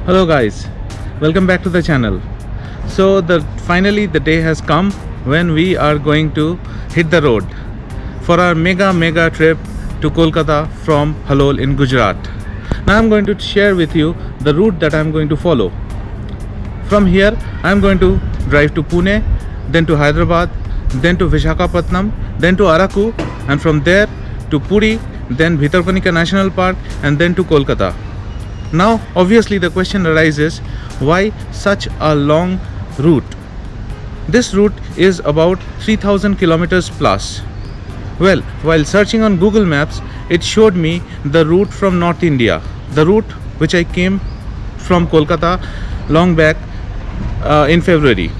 Hello guys, welcome back to the channel. So finally the day has come when we are going to hit the road for our mega trip to Kolkata from Halol in Gujarat. Now I'm going to share with you the route that I'm going to follow. From here I'm going to drive to Pune, then to Hyderabad, then to Visakhapatnam, then to Araku, and from there to Puri, then Bhitarkanika National Park, and then to Kolkata. Now obviously the question arises, why such a long route? This route is about 3000 kilometers plus. Well, while searching on Google Maps, it showed me the route from North India, the route which I came from Kolkata long back in February.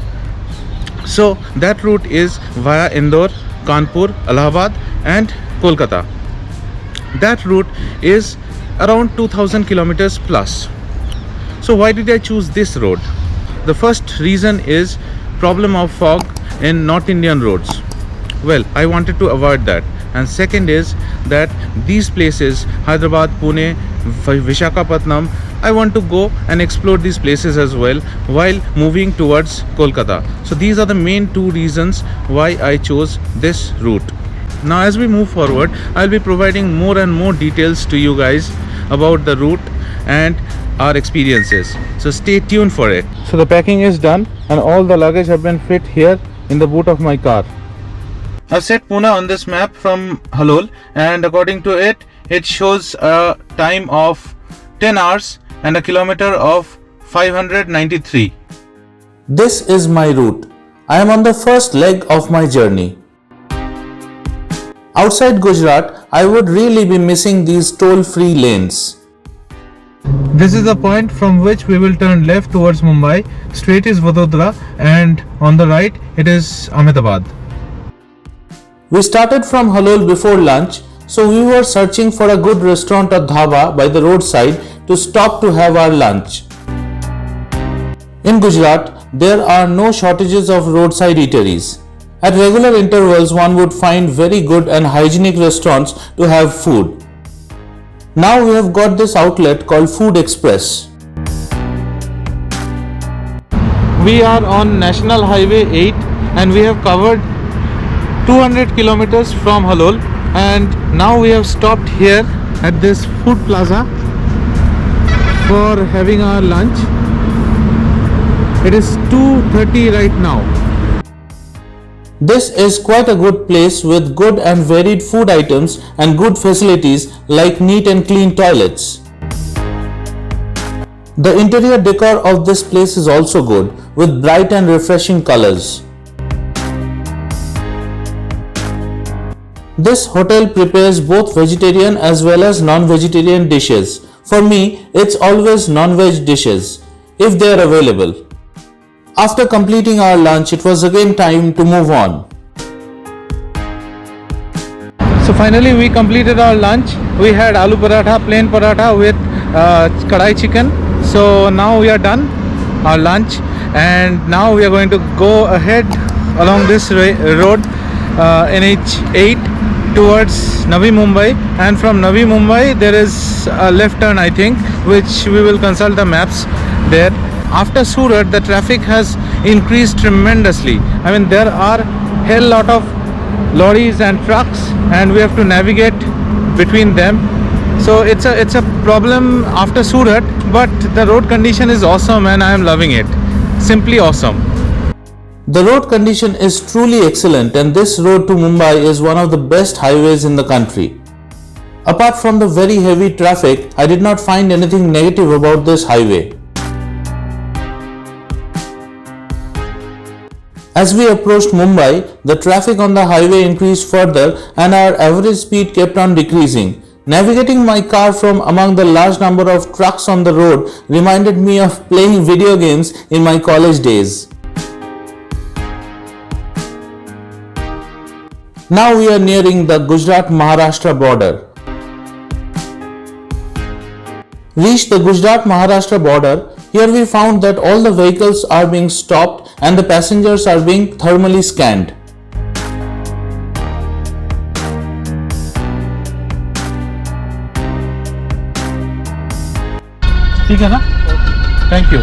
So that route is via Indore, Kanpur, Allahabad and Kolkata. That route is around 2000 kilometers plus. So why did I choose this road? The first reason is problem of fog in North Indian roads. Well, I wanted to avoid that. And second is that these places, Hyderabad, Pune, Visakhapatnam, I want to go and explore these places as well while moving towards Kolkata. So these are the main two reasons why I chose this route. Now as we move forward, I'll be providing more and more details to you guys about the route and our experiences. So stay tuned for it. So the packing is done and all the luggage have been fit here in the boot of my car. I've set Pune on this map from Halol, and according to it, it shows a time of 10 hours and a kilometer of 593. This is my route. I am on the first leg of my journey. Outside Gujarat, I would really be missing these toll-free lanes. This is the point from which we will turn left towards Mumbai. Straight is Vadodara and on the right it is Ahmedabad. We started from Halol before lunch, so we were searching for a good restaurant or dhaba by the roadside to stop to have our lunch. In Gujarat, there are no shortages of roadside eateries. At regular intervals, one would find very good and hygienic restaurants to have food. Now we have got this outlet called Food Express. We are on National Highway 8 and we have covered 200 kilometers from Halol, and now we have stopped here at this food plaza for having our lunch. It is 2:30 right now. This is quite a good place with good and varied food items and good facilities like neat and clean toilets. The interior decor of this place is also good with bright and refreshing colors. This hotel prepares both vegetarian as well as non-vegetarian dishes. For me, it's always non-veg dishes if they are available. After completing our lunch, it was again time to move on. So finally we completed our lunch. We had aloo paratha, plain paratha with kadai chicken. So now we are done our lunch, and now we are going to go ahead along this road NH8 towards Navi Mumbai, and from Navi Mumbai there is a left turn, I think, which we will consult the maps there. After Surat, the traffic has increased tremendously. I mean, there are hell lot of lorries and trucks and we have to navigate between them. So it's a problem after Surat, but the road condition is awesome and I am loving it. Simply awesome. The road condition is truly excellent, and this road to Mumbai is one of the best highways in the country. Apart from the very heavy traffic, I did not find anything negative about this highway. As we approached Mumbai, the traffic on the highway increased further and our average speed kept on decreasing. Navigating my car from among the large number of trucks on the road reminded me of playing video games in my college days. Now we are nearing the Gujarat-Maharashtra border. Reached the Gujarat-Maharashtra border, here we found that all the vehicles are being stopped and the passengers are being thermally scanned. ठीक है ना? Thank you.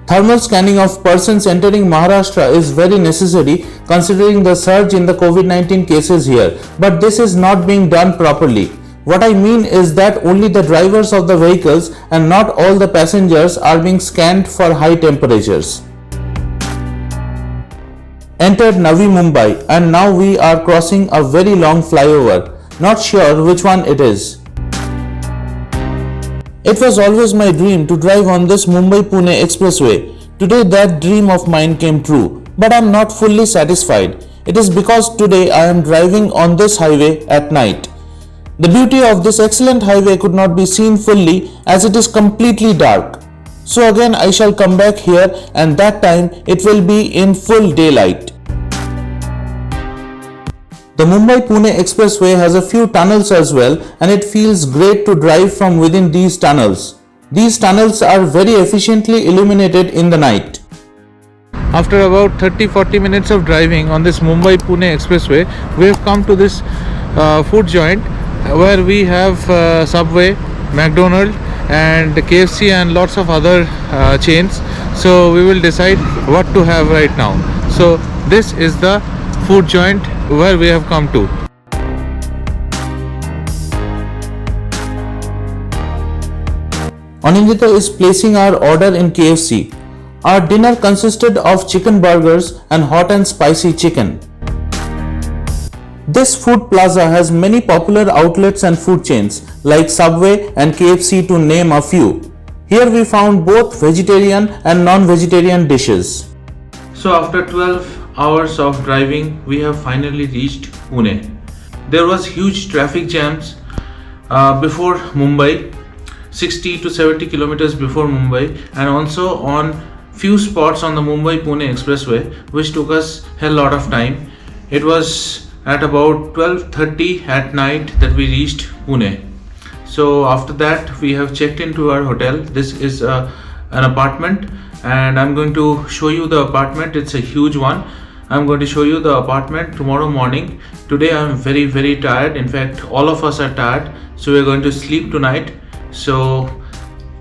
Thermal scanning of persons entering Maharashtra is very necessary considering the surge in the COVID-19 cases here, but this is not being done properly. What I mean is that only the drivers of the vehicles and not all the passengers are being scanned for high temperatures. Entered Navi Mumbai and now we are crossing a very long flyover. Not sure which one it is. It was always my dream to drive on this Mumbai-Pune expressway. Today that dream of mine came true, but I am not fully satisfied. It is because today I am driving on this highway at night. The beauty of this excellent highway could not be seen fully as it is completely dark. So again I shall come back here and that time it will be in full daylight. The Mumbai-Pune expressway has a few tunnels as well and it feels great to drive from within these tunnels. These tunnels are very efficiently illuminated in the night. After about 30-40 minutes of driving on this Mumbai-Pune expressway, we have come to this food joint where we have Subway, McDonald's and KFC and lots of other chains. So we will decide what to have right now. So this is the food joint where we have come to. Anindita is placing our order in KFC. Our dinner consisted of chicken burgers and hot and spicy chicken. This food plaza has many popular outlets and food chains like Subway and KFC to name a few. Here we found both vegetarian and non-vegetarian dishes. So after 12 hours of driving, we have finally reached Pune. There was huge traffic jams before Mumbai, 60 to 70 kilometers before Mumbai, and also on few spots on the Mumbai-Pune expressway, which took us a lot of time. It was at about 12:30 at night that we reached Pune. So after that we have checked into our hotel. This is an apartment and I'm going to show you the apartment. It's a huge one. I'm going to show you the apartment tomorrow morning. Today I'm very tired. In fact, all of us are tired. So we're going to sleep tonight. So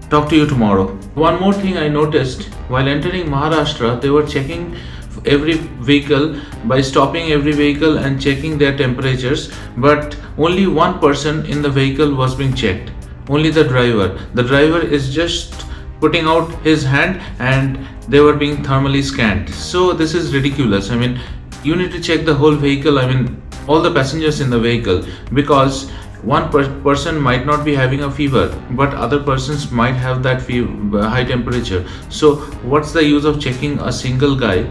talk to you tomorrow. One more thing I noticed while entering Maharashtra, they were checking every vehicle by stopping every vehicle and checking their temperatures, but only one person in the vehicle was being checked, only the driver. The driver is just putting out his hand and they were being thermally scanned. So this is ridiculous. I mean, you need to check the whole vehicle, I mean all the passengers in the vehicle, because one person might not be having a fever but other persons might have that high temperature. So what's the use of checking a single guy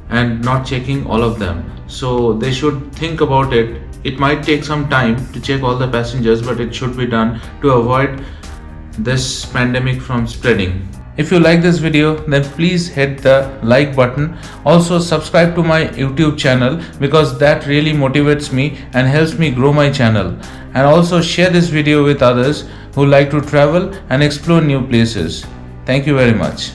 and not checking all of them? So they should think about it. It might take some time to check all the passengers, but it should be done to avoid this pandemic from spreading. If you like this video, then please hit the like button. Also subscribe to my YouTube channel because that really motivates me and helps me grow my channel. And also share this video with others who like to travel and explore new places. Thank you very much.